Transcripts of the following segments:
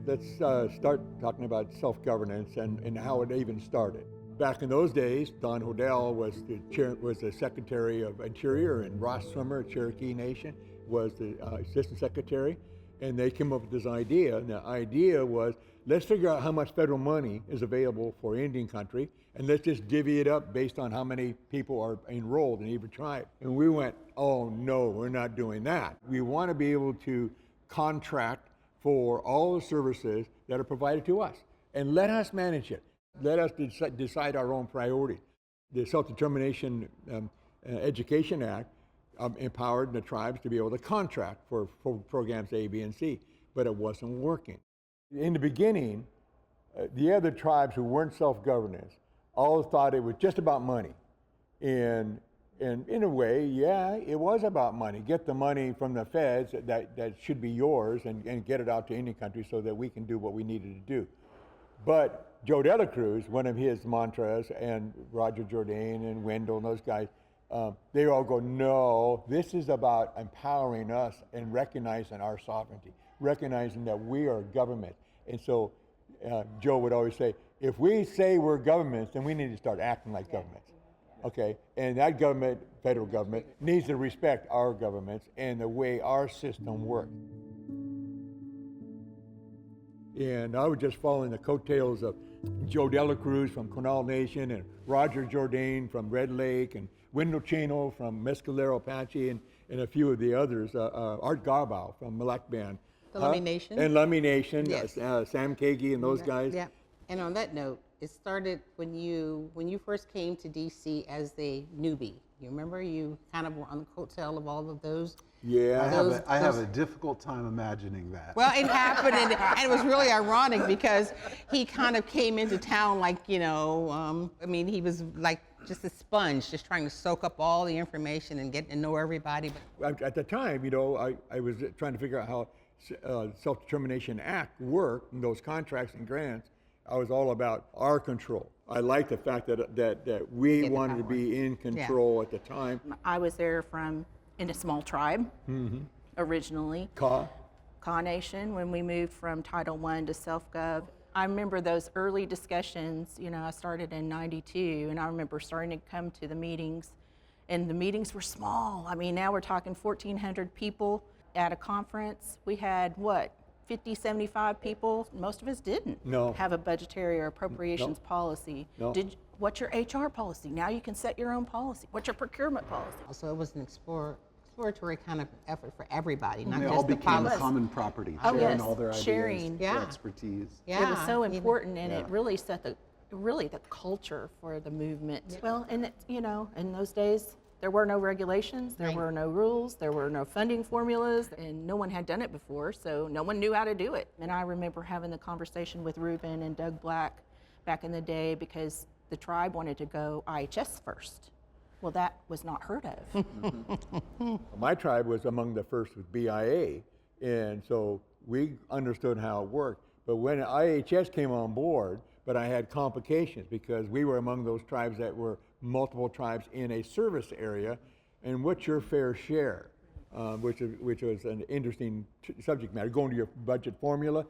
Let's start talking about self-governance and how it even started. Back in those days, Don Hodel was the Secretary of Interior, and Ross Swimmer, Cherokee Nation, was the Assistant Secretary, and they came up with this idea. And the idea was, let's figure out how much federal money is available for Indian country, and let's just divvy it up based on how many people are enrolled in each tribe. And we went, oh no, we're not doing that. We want to be able to contract for all the services that are provided to us, and let us manage it. Let us decide our own priorities. The Self-Determination Education Act empowered the tribes to be able to contract for programs A, B, and C, but it wasn't working. In the beginning, the other tribes who weren't self-governance all thought it was just about money. And in a way, yeah, it was about money. Get the money from the feds that should be yours and get it out to Indian country so that we can do what we needed to do. But Joe Dela Cruz, one of his mantras, and Roger Jourdain and Wendell and those guys, they all go, no, this is about empowering us and recognizing our sovereignty, recognizing that we are government. And so Joe would always say, if we say we're governments, then we need to start acting like governments. Okay, and that government, federal government, needs to respect our governments and the way our system works. And I was just following the coattails of Joe Dela Cruz from Quinault Nation, and Roger Jourdain from Red Lake, and Wendell Chino from Mescalero Apache, and a few of the others, Art Garbow from Mille Band. The Lummi Nation. And Lummi Nation, yes. Sam Kagi and those guys. Yeah. And on that note, it started when you first came to DC as a newbie. You remember you kind of were on the coattail of all of those? Yeah. I have a difficult time imagining that. Well, it happened, and it was really ironic because he kind of came into town like, he was like just a sponge, just trying to soak up all the information and get to know everybody. At the time, I was trying to figure out how Self-Determination Act worked and those contracts and grants. I was all about our control. I liked the fact that we wanted to be in control at the time. I was there in a small tribe originally. Kaw Nation, when we moved from Title I to self-gov. I remember those early discussions. I started in '92, and I remember starting to come to the meetings, and the meetings were small. I mean, now we're talking 1,400 people at a conference. We had, 50, 75 people. Most of us didn't have a budgetary or appropriations policy. What's your HR policy? Now you can set your own policy. What's your procurement policy? So it was an exploratory kind of effort for everybody, not they just all the became policy. common property, Oh, sharing yes. all their ideas, Sharing. their expertise. Yeah. It was so important, and it really set the culture for the movement. Yeah. Well, and in those days, there were no regulations, there were no rules, there were no funding formulas, and no one had done it before, so no one knew how to do it. And I remember having the conversation with Ruben and Doug Black back in the day because the tribe wanted to go IHS first. Well, that was not heard of. My tribe was among the first with BIA, and so we understood how it worked. But when IHS came on board, but I had complications because we were among those tribes that were multiple tribes in a service area, and what's your fair share, which was an interesting subject matter. Going to your budget formula,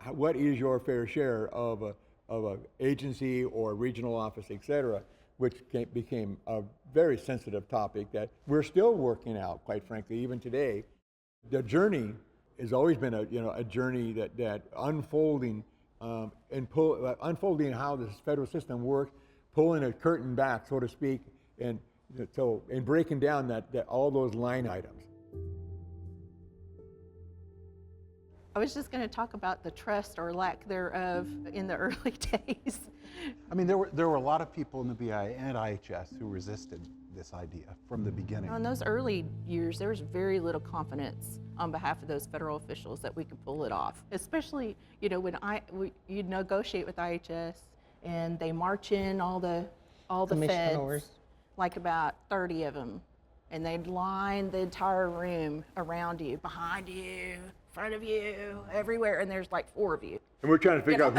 what is your fair share of a agency or regional office, et cetera, which became a very sensitive topic that we're still working out, quite frankly, even today. The journey has always been a journey that unfolding unfolding how the federal system works, pulling a curtain back, so to speak, and breaking down that all those line items. I was just going to talk about the trust or lack thereof in the early days. I mean, there were a lot of people in the BIA and IHS who resisted this idea from the beginning. In those early years, there was very little confidence on behalf of those federal officials that we could pull it off. Especially, when you negotiate with IHS and they march in all the feds, like about 30 of them, and they'd line the entire room around you, behind you, in front of you, everywhere, and there's like 4 of you. And we're trying to figure out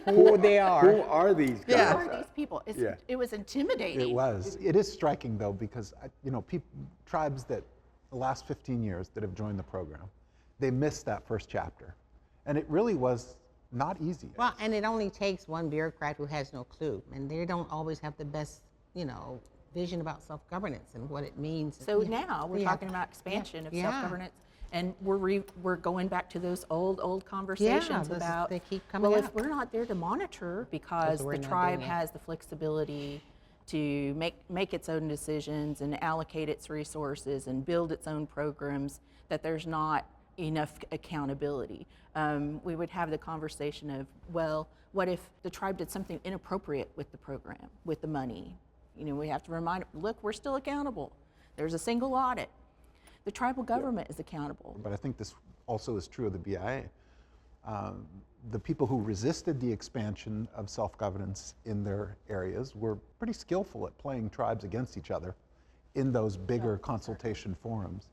who they are. Who are these guys? Who are these people? It was intimidating. It was. It is striking though, because tribes that the last 15 years that have joined the program, they missed that first chapter, and it really was not easy. Well, and it only takes one bureaucrat who has no clue, and they don't always have the best, vision about self-governance and what it means. So now we're talking about expansion of self-governance, and we're going back to those old conversations about, they keep coming well, if up. we're not there to monitor because we're the not tribe doing it. has the flexibility to make its own decisions and allocate its resources and build its own programs, that there's not enough accountability. We would have the conversation of, well, what if the tribe did something inappropriate with the program, with the money? We have to remind, look, we're still accountable. There's a single audit. The tribal government is accountable. But I think this also is true of the BIA. The people who resisted the expansion of self-governance in their areas were pretty skillful at playing tribes against each other in those bigger consultation forums,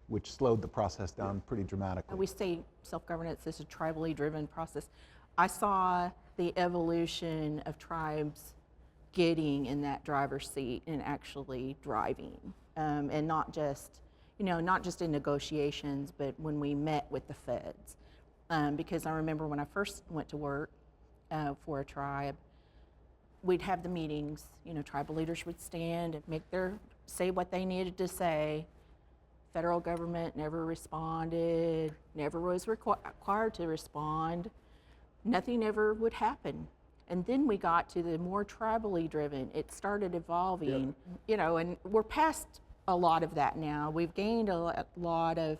which slowed the process down pretty dramatically. We say self-governance is a tribally driven process. I saw the evolution of tribes getting in that driver's seat and actually driving, and not just in negotiations, but when we met with the feds. Because I remember when I first went to work for a tribe, we'd have the meetings. Tribal leaders would stand and say what they needed to say. Federal government never responded, never was required to respond. Nothing ever would happen. And then we got to the more tribally driven. It started evolving, and we're past a lot of that now. We've gained a lot of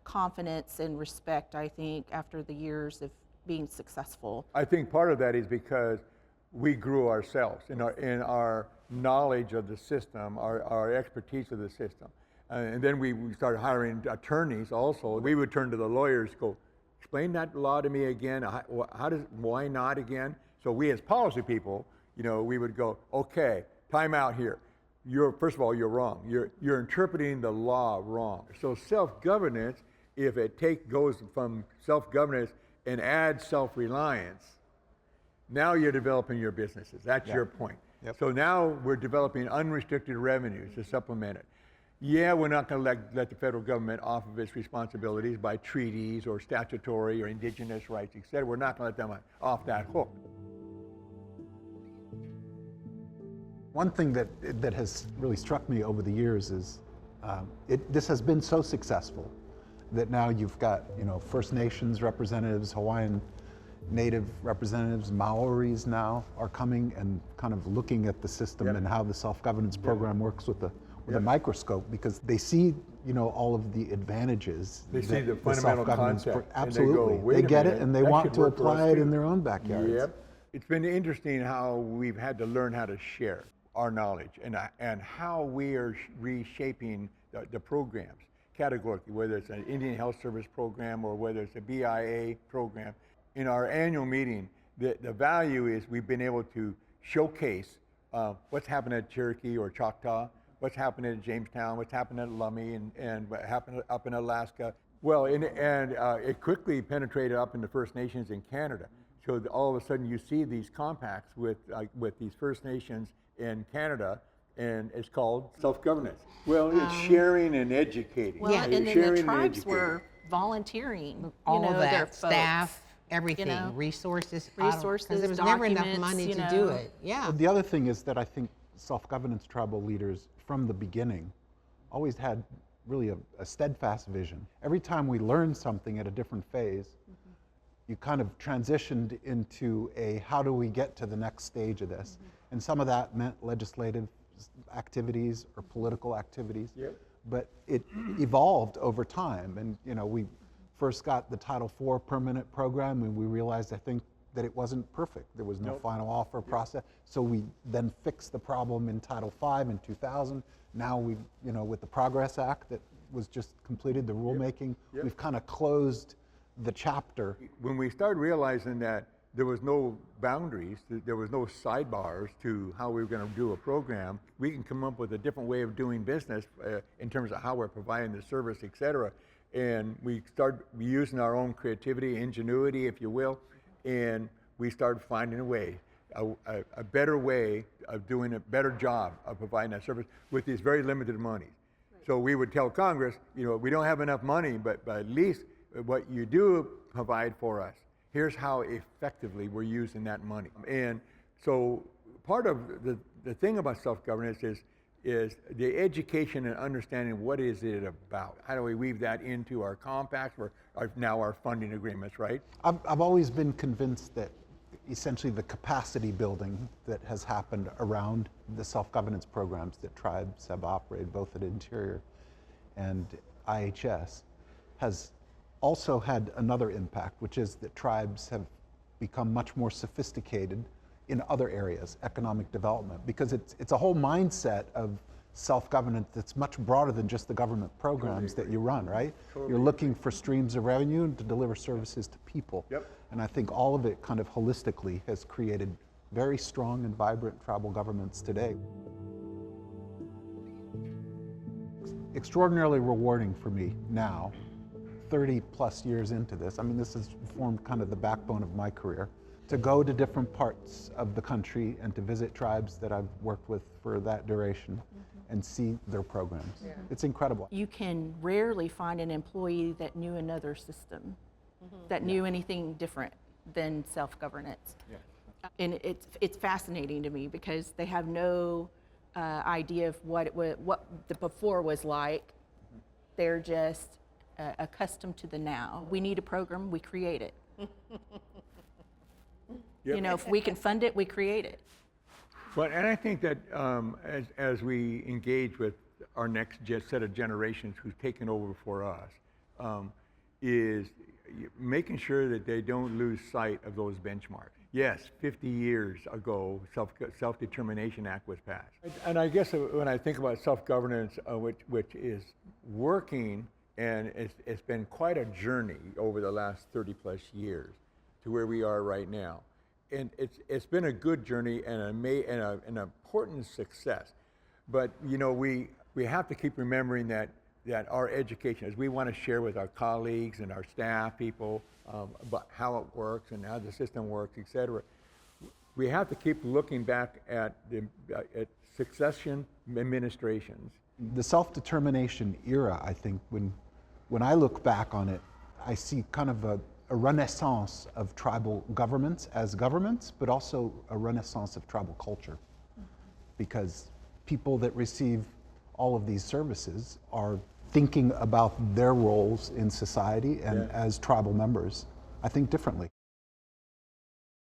confidence and respect, I think, after the years of being successful. I think part of that is because we grew ourselves in our knowledge of the system, our expertise of the system. And then we started hiring attorneys also. We would turn to the lawyers, go, explain that law to me again. Why not again? So we as policy people, we would go, okay, time out here. First of all, you're wrong. You're interpreting the law wrong. So self-governance, if it goes from self-governance and adds self-reliance, now you're developing your businesses. That's your point. Yep. So now we're developing unrestricted revenues to supplement it. Yeah, we're not going to let the federal government off of its responsibilities by treaties or statutory or indigenous rights, et cetera. We're not going to let them off that hook. One thing that has really struck me over the years is this has been so successful that now you've got First Nations representatives, Hawaiian Native representatives, Maoris now are coming and kind of looking at the system and how the self-governance program works with a microscope, because they see all of the advantages. They see the fundamental concept. Absolutely, And they go, they get it and they want to work for us apply it too. in their own backyards. Yep. It's been interesting how we've had to learn how to share our knowledge and how we are reshaping the programs categorically, whether it's an Indian Health Service program or whether it's a BIA program. In our annual meeting, the value is we've been able to showcase what's happening at Cherokee or Choctaw, what's happening at Jamestown, what's happening at Lummi, and what happened up in Alaska. Well, it quickly penetrated up into First Nations in Canada. So all of a sudden you see these compacts with these First Nations in Canada, and it's called self-governance. Well, it's sharing and educating. Well, and then Sharing the and tribes educating. were volunteering, All of their that, folks. staff, everything, resources. Resources, because there was never enough documents, money to do it. Yeah. Well, the other thing is that I think self-governance tribal leaders from the beginning always had really a steadfast vision. Every time we learned something at a different phase, you kind of transitioned into how do we get to the next stage of this? And some of that meant legislative activities or political activities. Yep. But it evolved over time. And we first got the Title IV permanent program, and we realized, I think, that it wasn't perfect. There was no final offer process. So we then fixed the problem in Title V in 2000. Now with the Progress Act that was just completed, the rulemaking, we've kind of closed the chapter. When we started realizing that there was no boundaries, there was no sidebars to how we were going to do a program, we can come up with a different way of doing business in terms of how we're providing the service, et cetera. And we started using our own creativity, ingenuity, if you will, and we started finding a way, a better way of doing a better job of providing that service with these very limited monies. So we would tell Congress, we don't have enough money, but at least what you do provide for us, Here's how effectively we're using that money. And so part of the thing about self-governance is the education and understanding what is it about. How do we weave that into our compacts or now our funding agreements, right? I've always been convinced that essentially the capacity building that has happened around the self-governance programs that tribes have operated both at Interior and IHS has also had another impact, which is that tribes have become much more sophisticated in other areas, economic development, because it's a whole mindset of self-governance that's much broader than just the government programs that you run, right? You're looking for streams of revenue and to deliver services to people. Yep. And I think all of it kind of holistically has created very strong and vibrant tribal governments today. Extraordinarily rewarding for me now, 30 plus years into this. I mean, this has formed kind of the backbone of my career, to go to different parts of the country and to visit tribes that I've worked with for that duration and see their programs. Yeah. It's incredible. You can rarely find an employee that knew another system, that knew anything different than self-governance. Yeah. And it's fascinating to me because they have no idea of what the before was like. They're just accustomed to the now. We need a program, we create it. Yep. You know, if we can fund it, we create it. But and I think that as we engage with our next set of generations who's taken over for us, is making sure that they don't lose sight of those benchmarks. Yes, 50 years ago, Self-Determination Act was passed. And I guess when I think about self-governance, which is working, and it's been quite a journey over the last 30 plus years to where we are right now. And it's been a good journey and an important success. But you know, we have to keep remembering that our education, as we want to share with our colleagues and our staff people about how it works and how the system works, et cetera, we have to keep looking back at succession administrations. The self-determination era, I think, when I look back on it, I see kind of a renaissance of tribal governments as governments, but also a renaissance of tribal culture. Because people that receive all of these services are thinking about their roles in society and as tribal members, I think, differently.